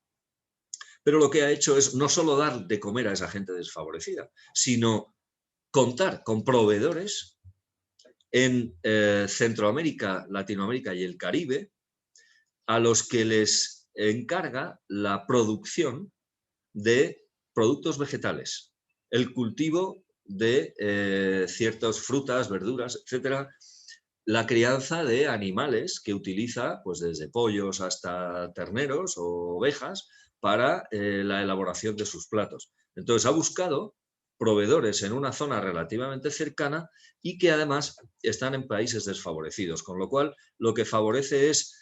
pero lo que ha hecho es no solo dar de comer a esa gente desfavorecida, sino contar con proveedores en Centroamérica, Latinoamérica y el Caribe, a los que les encarga la producción de productos vegetales, el cultivo de ciertas frutas, verduras, etcétera, la crianza de animales que utiliza, pues desde pollos hasta terneros o ovejas, para la elaboración de sus platos. Entonces ha buscado proveedores en una zona relativamente cercana y que además están en países desfavorecidos, con lo cual lo que favorece es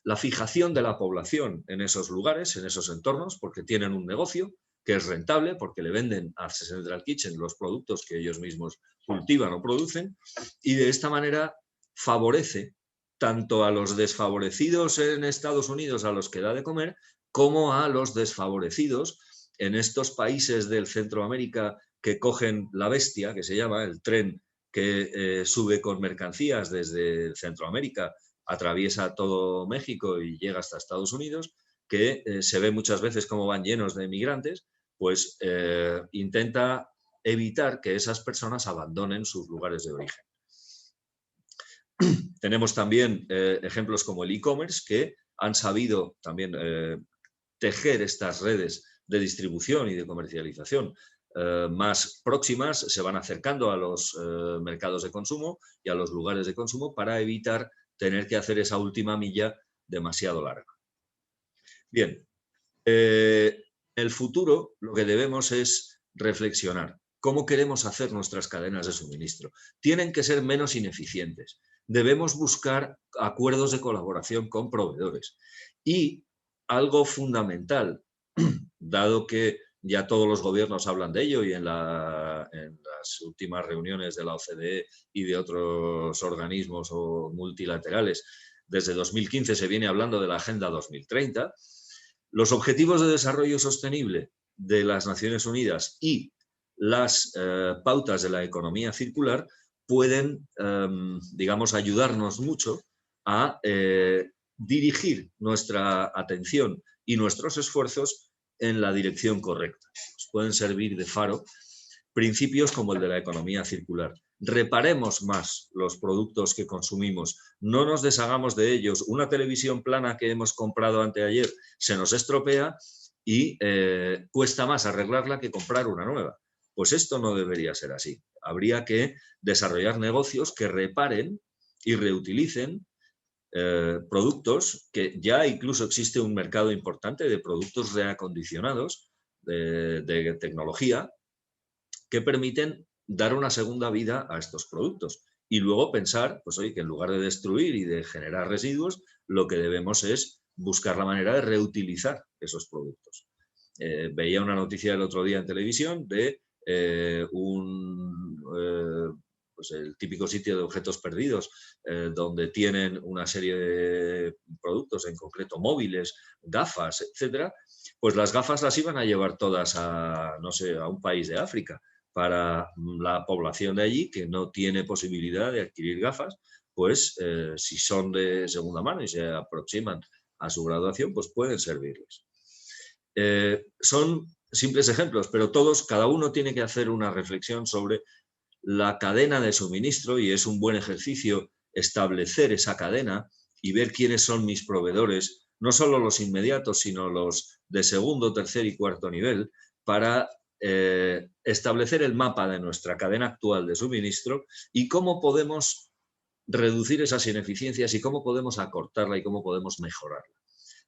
la fijación de la población en esos lugares, en esos entornos, porque tienen un negocio que es rentable, porque le venden a Central Kitchen los productos que ellos mismos cultivan o producen, y de esta manera favorece tanto a los desfavorecidos en Estados Unidos, a los que da de comer, como a los desfavorecidos en estos países del Centroamérica que cogen la bestia, que se llama el tren que sube con mercancías desde Centroamérica, atraviesa todo México y llega hasta Estados Unidos, que se ve muchas veces cómo van llenos de migrantes, pues intenta evitar que esas personas abandonen sus lugares de origen. Tenemos también ejemplos como el e-commerce, que han sabido también tejer estas redes de distribución y de comercialización más próximas, se van acercando a los mercados de consumo y a los lugares de consumo para evitar tener que hacer esa última milla demasiado larga. Bien, el futuro lo que debemos es reflexionar. ¿Cómo queremos hacer nuestras cadenas de suministro? Tienen que ser menos ineficientes. Debemos buscar acuerdos de colaboración con proveedores. Y algo fundamental, dado que ya todos los gobiernos hablan de ello y en las últimas reuniones de la OCDE y de otros organismos o multilaterales, desde 2015 se viene hablando de la Agenda 2030, los Objetivos de Desarrollo Sostenible de las Naciones Unidas y las pautas de la economía circular pueden, digamos, ayudarnos mucho a dirigir nuestra atención y nuestros esfuerzos en la dirección correcta. Nos pueden servir de faro principios como el de la economía circular. Reparemos más los productos que consumimos, no nos deshagamos de ellos. Una televisión plana que hemos comprado anteayer se nos estropea y cuesta más arreglarla que comprar una nueva. Pues esto no debería ser así. Habría que desarrollar negocios que reparen y reutilicen productos, que ya incluso existe un mercado importante de productos reacondicionados de tecnología que permiten dar una segunda vida a estos productos. Y luego pensar, pues oye, que en lugar de destruir y de generar residuos, lo que debemos es buscar la manera de reutilizar esos productos. Veía una noticia el otro día en televisión de pues el típico sitio de objetos perdidos, donde tienen una serie de productos, en concreto móviles, gafas, etcétera. Pues las gafas las iban a llevar todas a, no sé, a un país de África, para la población de allí que no tiene posibilidad de adquirir gafas, pues si son de segunda mano y se aproximan a su graduación, pues pueden servirles. Son simples ejemplos, pero cada uno tiene que hacer una reflexión sobre la cadena de suministro, y es un buen ejercicio establecer esa cadena y ver quiénes son mis proveedores, no solo los inmediatos, sino los de segundo, tercer y cuarto nivel, para establecer el mapa de nuestra cadena actual de suministro y cómo podemos reducir esas ineficiencias y cómo podemos acortarla y cómo podemos mejorarla.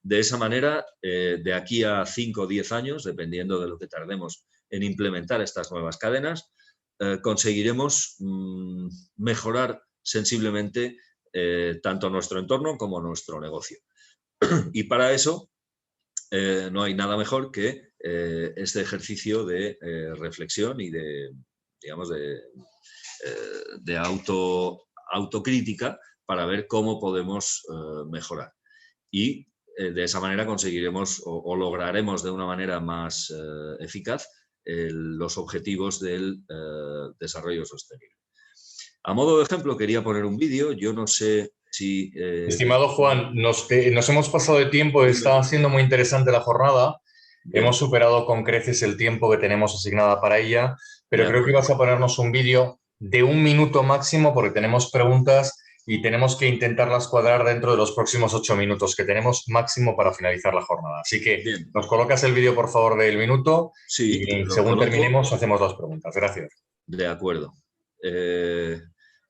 De esa manera, de aquí a 5 o 10 años, dependiendo de lo que tardemos en implementar estas nuevas cadenas, conseguiremos mejorar sensiblemente tanto nuestro entorno como nuestro negocio. Y para eso no hay nada mejor que este ejercicio de reflexión y de, digamos, de autocrítica para ver cómo podemos mejorar. Y de esa manera conseguiremos o lograremos de una manera más eficaz los objetivos del desarrollo sostenible. A modo de ejemplo, quería poner un vídeo. Yo no sé si... Estimado Juan, nos hemos pasado de tiempo, está siendo muy interesante la jornada. Bien. Hemos superado con creces el tiempo que tenemos asignada para ella, pero creo que ibas a ponernos un vídeo de 1 minuto máximo porque tenemos preguntas y tenemos que intentarlas cuadrar dentro de los próximos 8 minutos que tenemos máximo para finalizar la jornada. Así que bien, nos colocas el vídeo, por favor, del minuto, sí, y según terminemos hacemos las preguntas. Gracias. De acuerdo.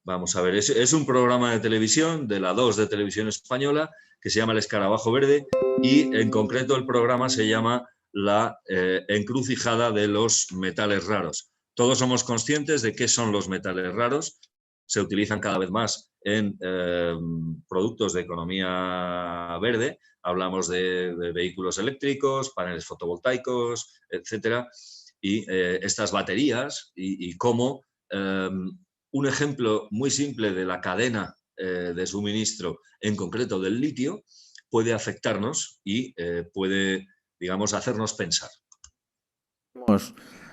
Vamos a ver, es un programa de televisión de la 2 de Televisión Española que se llama El Escarabajo Verde, y en concreto el programa se llama La encrucijada de los metales raros. Todos somos conscientes de qué son los metales raros. Se utilizan cada vez más en productos de economía verde. Hablamos de vehículos eléctricos, paneles fotovoltaicos, etcétera. Y estas baterías y cómo un ejemplo muy simple de la cadena de suministro, en concreto del litio, puede afectarnos y puede, digamos, hacernos pensar.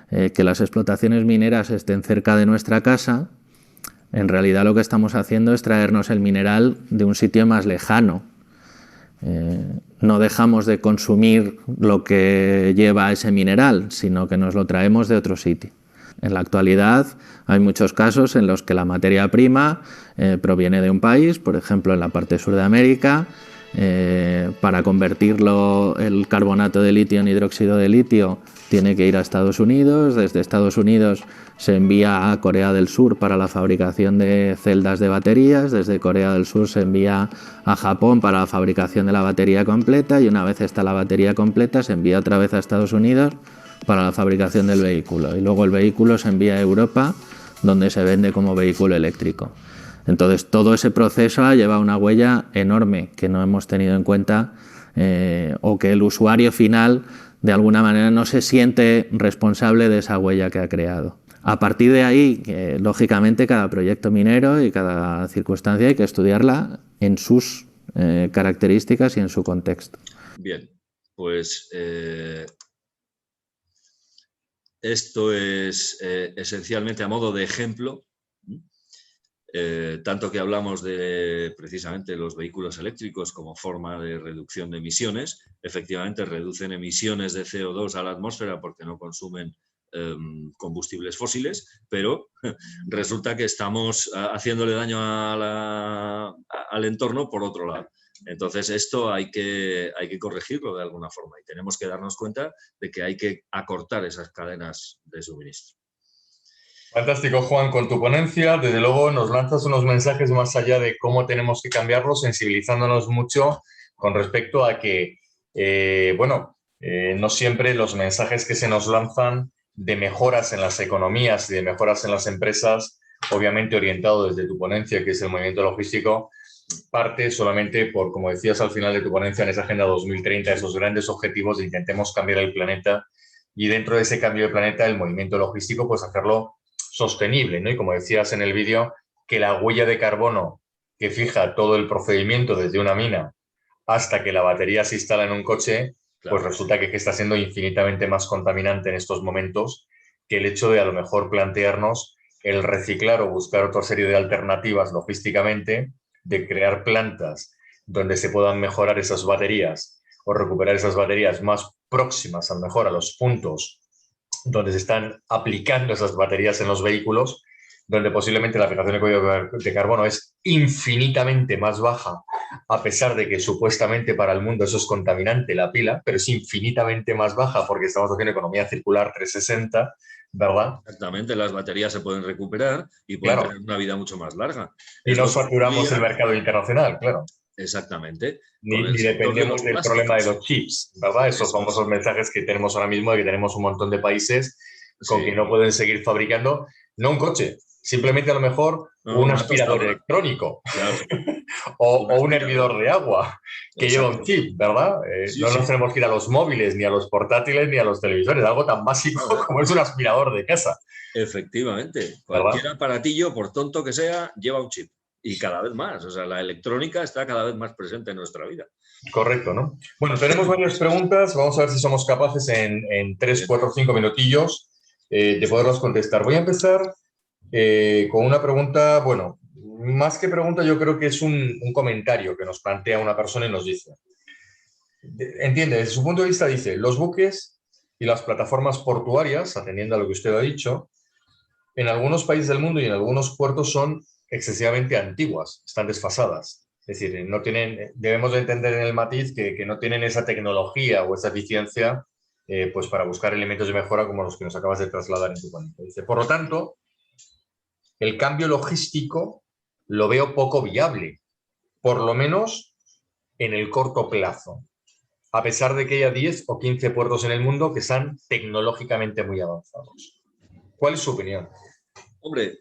Que las explotaciones mineras estén cerca de nuestra casa, en realidad lo que estamos haciendo es traernos el mineral de un sitio más lejano. No dejamos de consumir lo que lleva ese mineral, sino que nos lo traemos de otro sitio. En la actualidad hay muchos casos en los que la materia prima proviene de un país, por ejemplo en la parte sur de América. Para convertirlo el carbonato de litio en hidróxido de litio tiene que ir a Estados Unidos. Desde Estados Unidos se envía a Corea del Sur para la fabricación de celdas de baterías. Desde Corea del Sur se envía a Japón para la fabricación de la batería completa, y una vez está la batería completa se envía otra vez a Estados Unidos para la fabricación del vehículo, y luego el vehículo se envía a Europa, donde se vende como vehículo eléctrico. Entonces todo ese proceso lleva una huella enorme que no hemos tenido en cuenta, o que el usuario final de alguna manera no se siente responsable de esa huella que ha creado. A partir de ahí, lógicamente, cada proyecto minero y cada circunstancia hay que estudiarla en sus características y en su contexto. Bien, pues esto es esencialmente a modo de ejemplo. Tanto que hablamos de precisamente los vehículos eléctricos como forma de reducción de emisiones. Efectivamente reducen emisiones de CO2 a la atmósfera porque no consumen combustibles fósiles, pero resulta que estamos haciéndole daño al entorno por otro lado. Entonces esto hay que corregirlo de alguna forma, y tenemos que darnos cuenta de que hay que acortar esas cadenas de suministro. Fantástico, Juan, con tu ponencia, desde luego nos lanzas unos mensajes más allá de cómo tenemos que cambiarlo, sensibilizándonos mucho con respecto a que, no siempre los mensajes que se nos lanzan de mejoras en las economías y de mejoras en las empresas, obviamente orientado desde tu ponencia, que es el movimiento logístico, parte solamente por, como decías al final de tu ponencia, en esa Agenda 2030, esos grandes objetivos de intentemos cambiar el planeta y dentro de ese cambio de planeta el movimiento logístico, pues hacerlo sostenible, ¿no? Y como decías en el vídeo, que la huella de carbono que fija todo el procedimiento desde una mina hasta que la batería se instala en un coche, pues Claro. resulta que está siendo infinitamente más contaminante en estos momentos que el hecho de a lo mejor plantearnos el reciclar o buscar otra serie de alternativas logísticamente, de crear plantas donde se puedan mejorar esas baterías o recuperar esas baterías más próximas a lo mejor a los puntos donde se están aplicando esas baterías en los vehículos, donde posiblemente la fijación de código de carbono es infinitamente más baja, a pesar de que supuestamente para el mundo eso es contaminante, la pila, pero es infinitamente más baja porque estamos haciendo economía circular 360, ¿verdad? Exactamente, las baterías se pueden recuperar y pueden Claro. tener una vida mucho más larga. Y Es no lo que saturamos el ocurría mercado internacional, claro. exactamente con Ni el sector de dependemos los del problema de plásticos. los chips, ¿verdad? Esos Eso es. famosos mensajes que tenemos ahora mismo de que tenemos un montón de países con que Sí. no pueden seguir fabricando, no un coche, simplemente a lo mejor No, un una aspirador tostadora. electrónico Claro. Un o un aspirador. hervidor de agua que lleva un Exacto. chip, ¿verdad? Sí, No nos sí. tenemos que ir a los móviles, ni a los portátiles, ni a los televisores, algo tan básico Nada. como es un aspirador de casa, Efectivamente. ¿verdad? Cualquier aparatillo, por tonto que sea, lleva un chip. Y cada vez más. O sea, la electrónica está cada vez más presente en nuestra vida. Correcto, ¿no? Bueno, tenemos varias preguntas. Vamos a ver si somos capaces en 3, Bien. 4, 5 minutillos de poderlas contestar. Voy a empezar con una pregunta, bueno, más que pregunta, yo creo que es un comentario que nos plantea una persona y nos dice. Entiende, desde su punto de vista dice, los buques y las plataformas portuarias, atendiendo a lo que usted ha dicho, en algunos países del mundo y en algunos puertos son excesivamente antiguas, están desfasadas. Es decir, no tienen, debemos de entender en el matiz que no tienen esa tecnología o esa eficiencia pues para buscar elementos de mejora como los que nos acabas de trasladar en tu cuenta. Dice, por lo tanto, el cambio logístico lo veo poco viable, por lo menos en el corto plazo, a pesar de que haya 10 o 15 puertos en el mundo que están tecnológicamente muy avanzados. ¿Cuál es su opinión? Hombre,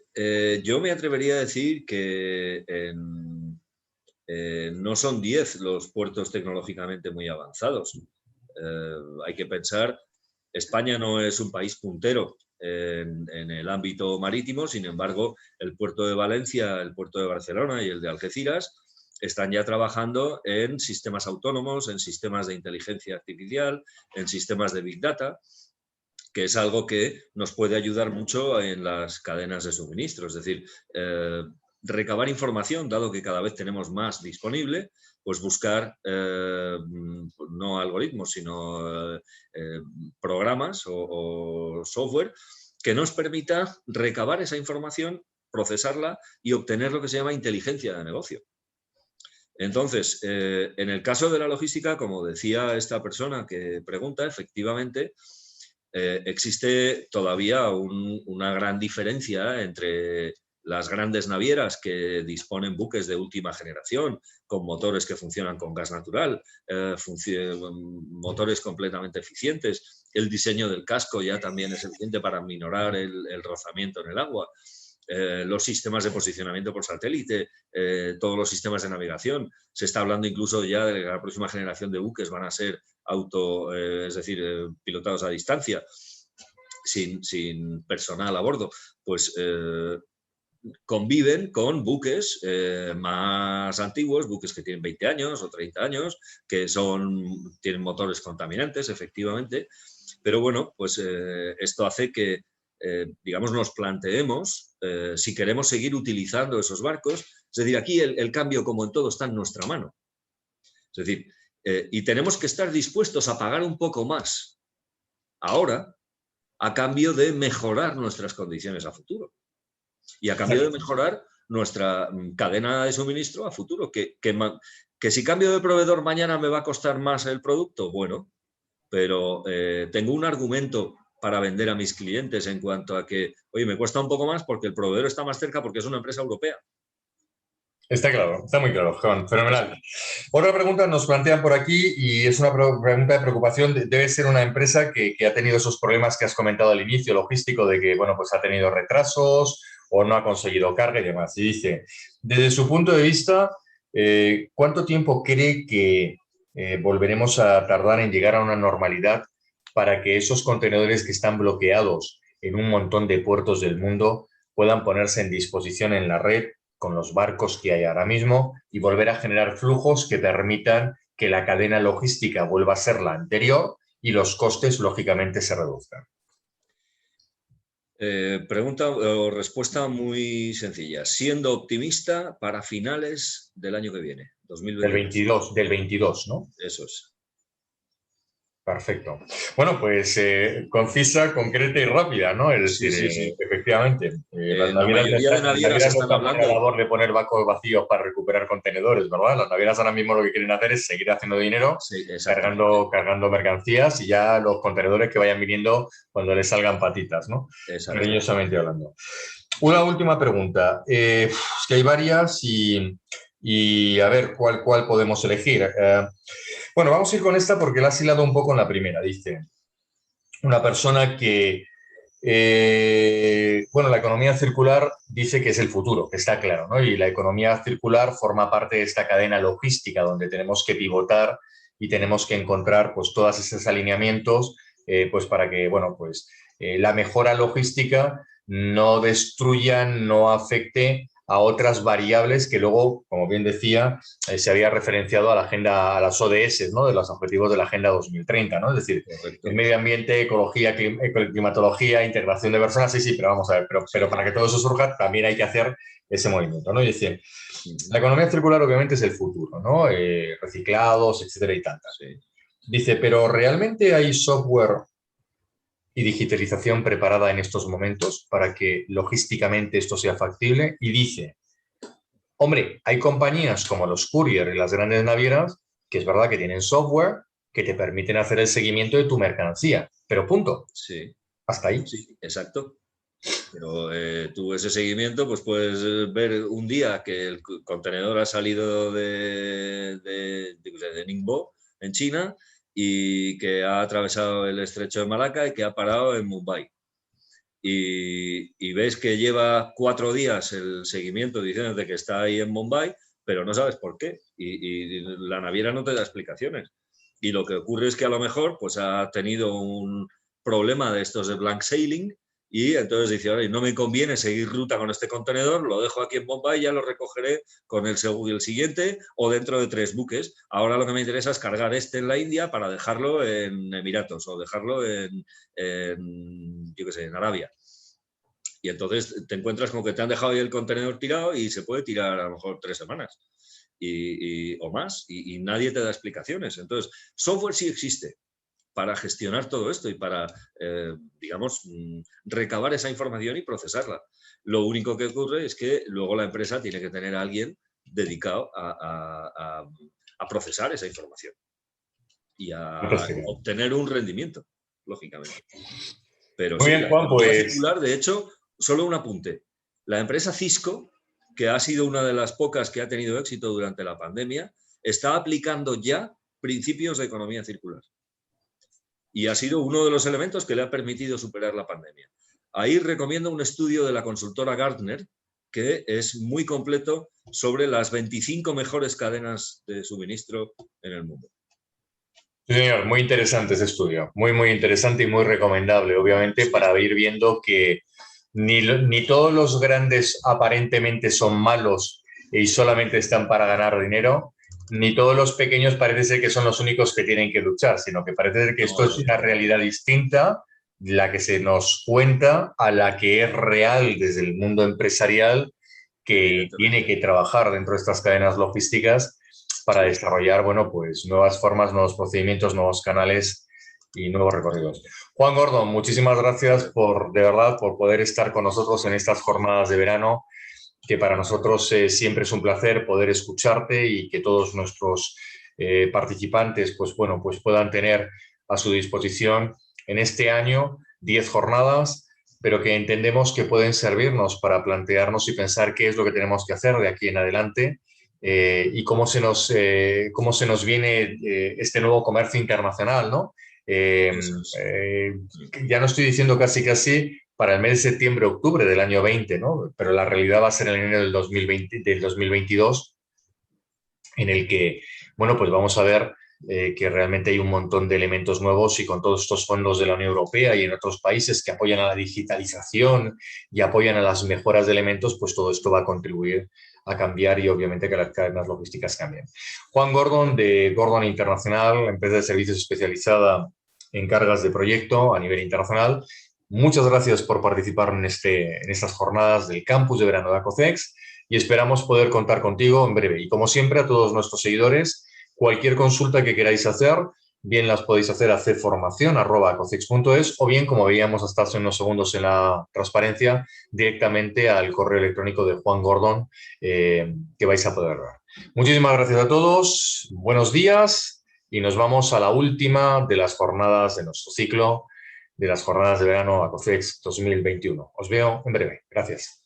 yo me atrevería a decir que no son 10 los puertos tecnológicamente muy avanzados. Hay que pensar, España no es un país puntero en el ámbito marítimo, sin embargo, el puerto de Valencia, el puerto de Barcelona y el de Algeciras están ya trabajando en sistemas autónomos, en sistemas de inteligencia artificial, en sistemas de Big Data, que es algo que nos puede ayudar mucho en las cadenas de suministro. Es decir, recabar información, dado que cada vez tenemos más disponible, pues buscar no algoritmos, sino programas o software que nos permita recabar esa información, procesarla y obtener lo que se llama inteligencia de negocio. Entonces, en el caso de la logística, como decía esta persona que pregunta, efectivamente, existe todavía una gran diferencia entre las grandes navieras que disponen buques de última generación, con motores que funcionan con gas natural, motores completamente eficientes. El diseño del casco ya también es eficiente para minorar el rozamiento en el agua. Los sistemas de posicionamiento por satélite, todos los sistemas de navegación. Se está hablando incluso ya de que la próxima generación de buques van a ser es decir, pilotados a distancia, sin personal a bordo. Pues conviven con buques más antiguos, buques que tienen 20 años o 30 años, que tienen motores contaminantes, efectivamente. Pero bueno, pues esto hace que digamos, nos planteemos si queremos seguir utilizando esos barcos. Es decir, aquí el cambio, como en todo, está en nuestra mano. Es decir, y tenemos que estar dispuestos a pagar un poco más ahora a cambio de mejorar nuestras condiciones a futuro. Y a cambio de mejorar nuestra cadena de suministro a futuro. Que si cambio de proveedor mañana me va a costar más el producto, bueno, pero tengo un argumento para vender a mis clientes en cuanto a que, oye, me cuesta un poco más porque el proveedor está más cerca porque es una empresa europea. Está claro, está muy claro, Juan, fenomenal. Otra pregunta nos plantean por aquí y es una pregunta de preocupación. Debe ser una empresa que ha tenido esos problemas que has comentado al inicio, logístico, de que, bueno, pues ha tenido retrasos o no ha conseguido carga y demás. Y dice, desde su punto de vista, ¿cuánto tiempo cree que volveremos a tardar en llegar a una normalidad para que esos contenedores que están bloqueados en un montón de puertos del mundo puedan ponerse en disposición en la red con los barcos que hay ahora mismo y volver a generar flujos que permitan que la cadena logística vuelva a ser la anterior y los costes, lógicamente, se reduzcan? Pregunta o respuesta muy sencilla. Siendo optimista para finales del año que viene, 2022. Del 22, ¿no? Eso es. Perfecto. Bueno, pues concisa, concreta y rápida, ¿no? Es decir, Sí. efectivamente, las La mayoría de las navieras navieras no están están por la hablando. labor de poner barcos vacíos para recuperar contenedores, ¿verdad? Las navieras ahora mismo lo que quieren hacer es seguir haciendo dinero, Sí, exactamente. cargando mercancías y ya los contenedores que vayan viniendo cuando les salgan patitas, ¿no? Exacto. Cariñosamente hablando. Una última pregunta. Es que hay varias y a ver cuál podemos elegir. Bueno, vamos a ir con esta porque la has hilado un poco en la primera. Dice, una persona que, bueno, la economía circular dice que es el futuro, que está claro, ¿no? Y la economía circular forma parte de esta cadena logística donde tenemos que pivotar y tenemos que encontrar pues todos esos alineamientos pues para que, bueno, pues la mejora logística no destruya, no afecte a otras variables que luego, como bien decía, se había referenciado a la agenda, a las ODS, ¿no? De los objetivos de la Agenda 2030, ¿no? Es decir, el Correcto. medio ambiente, ecología, climatología, integración de personas, sí, pero vamos a ver, pero Sí. para que todo eso surja también hay que hacer ese movimiento, ¿no? Y decir, la economía circular obviamente es el futuro, ¿no? Reciclados, etcétera y tantas. Sí. Dice, pero ¿realmente hay software y digitalización preparada en estos momentos para que logísticamente esto sea factible? Y dice, hombre, hay compañías como los courier y las grandes navieras que es verdad que tienen software que te permiten hacer el seguimiento de tu mercancía, pero punto, Sí. hasta ahí. Sí, exacto. Pero tú ese seguimiento, pues puedes ver un día que el contenedor ha salido de Ningbo, en China, y que ha atravesado el estrecho de Malaca y que ha parado en Mumbai. Y ves que lleva 4 días el seguimiento diciendo que está ahí en Mumbai, pero no sabes por qué. Y la naviera no te da explicaciones. Y lo que ocurre es que a lo mejor pues, ha tenido un problema de estos de blank sailing y entonces dice, oye, no me conviene seguir ruta con este contenedor, lo dejo aquí en Bombay y ya lo recogeré con el siguiente o dentro de 3 buques. Ahora lo que me interesa es cargar este en la India para dejarlo en Emiratos o dejarlo yo qué sé, en Arabia. Y entonces te encuentras con que te han dejado ahí el contenedor tirado y se puede tirar a lo mejor 3 semanas o más y nadie te da explicaciones. Entonces, software sí existe para gestionar todo esto y para, digamos, recabar esa información y procesarla. Lo único que ocurre es que luego la empresa tiene que tener a alguien dedicado a procesar esa información y a obtener un rendimiento, lógicamente. Pero Muy sí, bien, la Juan, economía pues circular, de hecho, solo un apunte. La empresa Cisco, que ha sido una de las pocas que ha tenido éxito durante la pandemia, está aplicando ya principios de economía circular. Y ha sido uno de los elementos que le ha permitido superar la pandemia. Ahí recomiendo un estudio de la consultora Gartner, que es muy completo sobre las 25 mejores cadenas de suministro en el mundo. sí, señor, muy interesante ese estudio, muy interesante y muy recomendable, obviamente, Sí. para ir viendo que ni todos los grandes aparentemente son malos y solamente están para ganar dinero, ni todos los pequeños parece ser que son los únicos que tienen que luchar, sino que parece ser que esto es una realidad distinta, la que se nos cuenta, a la que es real desde el mundo empresarial, que tiene que trabajar dentro de estas cadenas logísticas para desarrollar, bueno, pues nuevas formas, nuevos procedimientos, nuevos canales y nuevos recorridos. Juan Gordon, muchísimas gracias de verdad, por poder estar con nosotros en estas jornadas de verano, que para nosotros siempre es un placer poder escucharte y que todos nuestros participantes, pues bueno, pues puedan tener a su disposición en este año 10 jornadas, pero que entendemos que pueden servirnos para plantearnos y pensar qué es lo que tenemos que hacer de aquí en adelante y cómo se nos viene este nuevo comercio internacional, ¿no? Ya no estoy diciendo casi para el mes de septiembre, octubre del año 20, ¿no? Pero la realidad va a ser en enero del 2020, del 2022, en el que, bueno, pues vamos a ver que realmente hay un montón de elementos nuevos y con todos estos fondos de la Unión Europea y en otros países que apoyan a la digitalización y apoyan a las mejoras de elementos, pues todo esto va a contribuir a cambiar y obviamente que las cadenas logísticas cambien. Juan Gordon, de Gordon Internacional, empresa de servicios especializada en cargas de proyecto a nivel internacional. Muchas gracias por participar en estas jornadas del campus de verano de Acocex y esperamos poder contar contigo en breve. Y como siempre, a todos nuestros seguidores, cualquier consulta que queráis hacer, bien las podéis hacer a cformacion@acocex.es o bien, como veíamos hasta hace unos segundos en la transparencia, directamente al correo electrónico de Juan Gordon que vais a poder ver. Muchísimas gracias a todos, buenos días y nos vamos a la última de las jornadas de nuestro ciclo, de las jornadas de verano Acocex 2021. Os veo en breve. Gracias.